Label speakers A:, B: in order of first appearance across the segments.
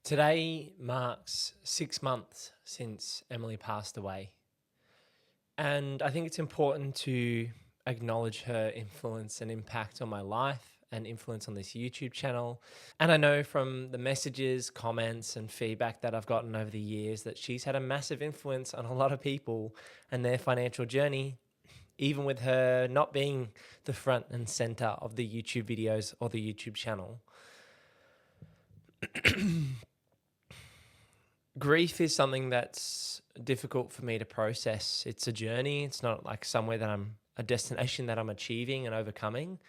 A: Today marks 6 months since Emily passed away. And I think it's important to acknowledge her influence and impact on my life and influence on this YouTube channel. And I know from the messages, comments, and feedback that I've gotten over the years that she's had a massive influence on a lot of people and their financial journey, even with her not being the front and center of the YouTube videos or the YouTube channel. Grief is something that's difficult for me to process. It's a journey. It's not like a destination that I'm achieving and overcoming.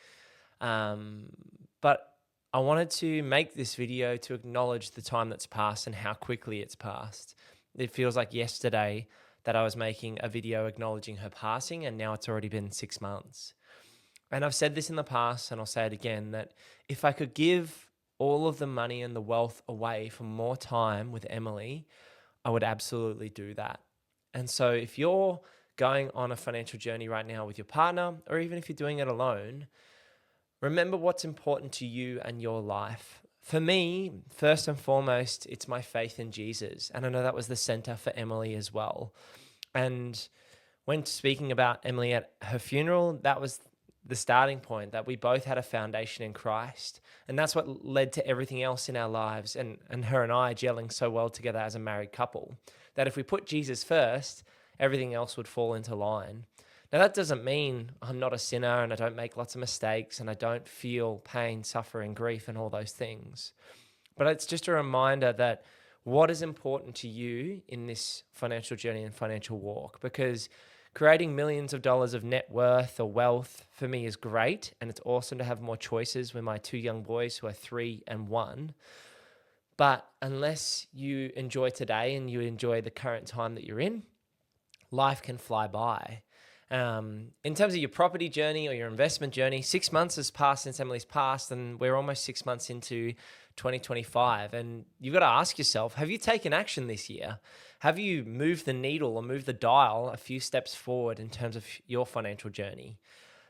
A: But I wanted to make this video to acknowledge the time that's passed and how quickly it's passed. It feels like yesterday that I was making a video acknowledging her passing, and now it's already been 6 months. And I've said this in the past, and I'll say it again, that if I could give all of the money and the wealth away for more time with Emily, I would absolutely do that. And so if you're going on a financial journey right now with your partner, or even if you're doing it alone, remember what's important to you and your life. For me, first and foremost, it's my faith in Jesus. And I know that was the center for Emily as well. And when speaking about Emily at her funeral, that was the starting point, that we both had a foundation in Christ. And that's what led to everything else in our lives, and her and I gelling so well together as a married couple, that if we put Jesus first, everything else would fall into line. Now, that doesn't mean I'm not a sinner and I don't make lots of mistakes and I don't feel pain, suffering, grief, and all those things. But it's just a reminder that what is important to you in this financial journey and financial walk, because creating millions of dollars of net worth or wealth for me is great, and it's awesome to have more choices with my two young boys who are 3 and 1. But unless you enjoy today and you enjoy the current time that you're in, life can fly by. In terms of your property journey or your investment journey, 6 months has passed since Emily's passed, and we're almost 6 months into 2025. And you've got to ask yourself, have you taken action this year? Have you moved the needle or moved the dial a few steps forward in terms of your financial journey?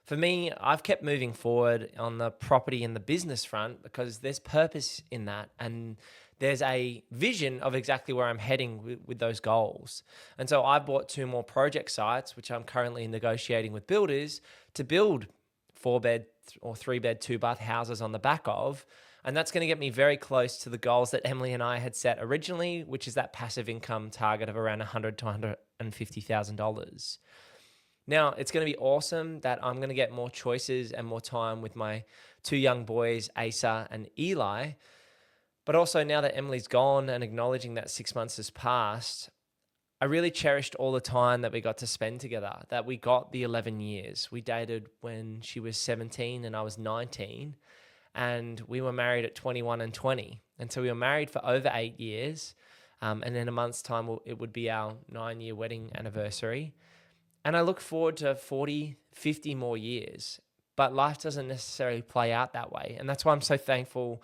A: For me, I've kept moving forward on the property and the business front because there's purpose in that, and there's a vision of exactly where I'm heading with those goals. And so I bought 2 more project sites, which I'm currently negotiating with builders to build 4-bed or 3-bed, 2-bath houses on the back of. And that's going to get me very close to the goals that Emily and I had set originally, which is that passive income target of around $100,000 to $150,000. Now, it's going to be awesome that I'm going to get more choices and more time with my 2 young boys, Asa and Eli. But also, now that Emily's gone and acknowledging that 6 months has passed, I really cherished all the time that we got to spend together, that we got the 11 years. We dated when she was 17 and I was 19, and we were married at 21 and 20. And so we were married for over 8 years. And in a month's time, it would be our 9-year wedding anniversary. And I look forward to 40, 50 more years. But life doesn't necessarily play out that way. And that's why I'm so thankful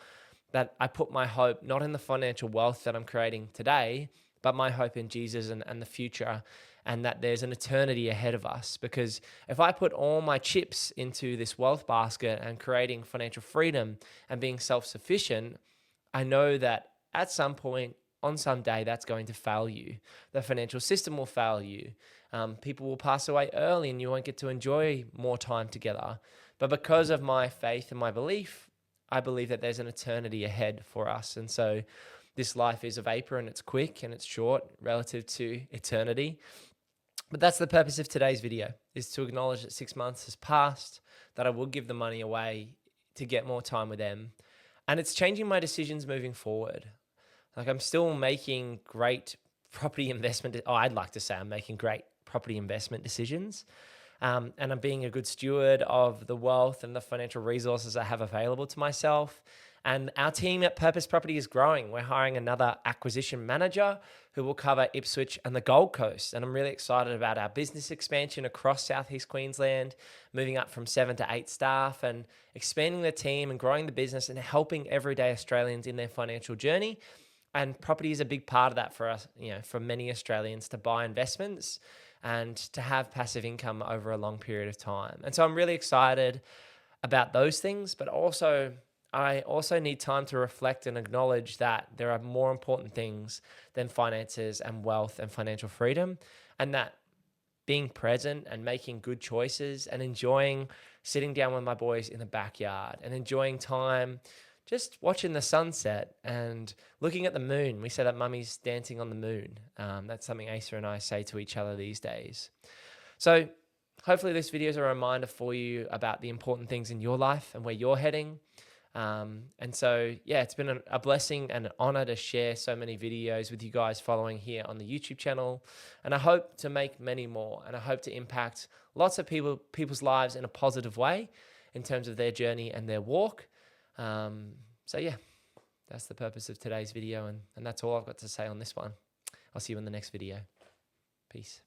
A: that I put my hope not in the financial wealth that I'm creating today, but my hope in Jesus and the future, and that there's an eternity ahead of us. Because if I put all my chips into this wealth basket and creating financial freedom and being self-sufficient, I know that at some point, on some day, that's going to fail you. The financial system will fail you. People will pass away early and you won't get to enjoy more time together. But because of my faith and my belief, I believe that there's an eternity ahead for us. And so this life is a vapor, and it's quick and it's short relative to eternity. But that's the purpose of today's video, is to acknowledge that 6 months has passed, that I will give the money away to get more time with them. And it's changing my decisions moving forward. Like, I'm still making great property investment. I'd like to say I'm making great property investment decisions. And I'm being a good steward of the wealth and the financial resources I have available to myself. And our team at Purpose Property is growing. We're hiring another acquisition manager who will cover Ipswich and the Gold Coast. And I'm really excited about our business expansion across Southeast Queensland, moving up from 7 to 8 staff and expanding the team and growing the business and helping everyday Australians in their financial journey. And property is a big part of that for us, for many Australians, to buy investments and to have passive income over a long period of time. And so I'm really excited about those things, but also I also need time to reflect and acknowledge that there are more important things than finances and wealth and financial freedom, and that being present and making good choices and enjoying sitting down with my boys in the backyard and enjoying time just watching the sunset and looking at the moon. We say that mummy's dancing on the moon. That's something Asa and I say to each other these days. So hopefully this video is a reminder for you about the important things in your life and where you're heading. And so, yeah, it's been a blessing and an honor to share so many videos with you guys following here on the YouTube channel. And I hope to make many more. And I hope to impact lots of people's lives in a positive way in terms of their journey and their walk. So, yeah, that's the purpose of today's video. And that's all I've got to say on this one. I'll see you in the next video. Peace.